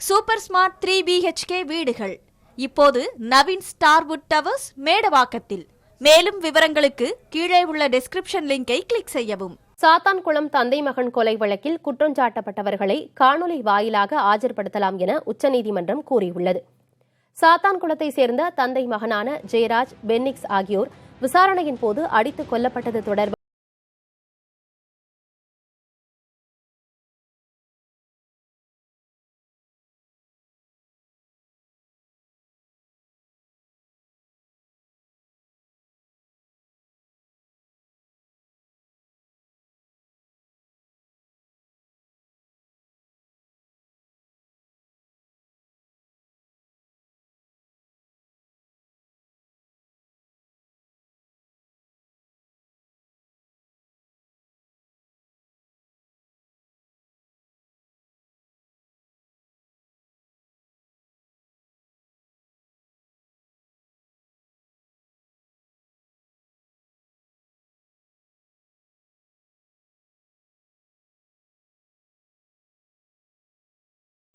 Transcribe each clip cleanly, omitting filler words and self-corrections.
Super smart 3 BHK வீடுகள் இப்போது Naveen ஸ்டார்வுட் towers மேடவாக்கத்தில். மேலும் விவரங்களுக்கு கீழே உள்ள டிஸ்கிரிப்ஷன் லிங்கை கிளிக் செய்யவும். சாத்தான்குளம் தந்தை மகன் கொலை வழக்கில் குற்றஞ்சாட்டப்பட்டவர்களை காணொலி வாயிலாக ஆஜர்படுத்தலாம் என உச்சநீதிமன்றம் கூறியுள்ளது. சாத்தான்குளத்தை சேர்ந்த தந்தை மகனான ஜெயராஜ், பென்னிக்ஸ் ஆகியோர் விசாரணையின் போது அடித்துக் கொல்லப்பட்டது தொடர்பாக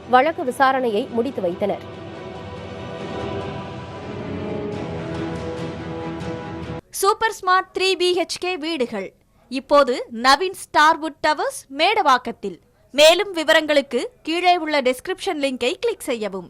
வழக்கு விசாரணையை முடித்து வைத்தனர். சூப்பர் ஸ்மார்ட் 3 BHK வீடுகள் இப்போது நவீன் ஸ்டார்வுட் டவர்ஸ் மேடவாக்கத்தில். மேலும் விவரங்களுக்கு கீழே உள்ள டிஸ்கிரிப்ஷன் லிங்கை கிளிக் செய்யவும்.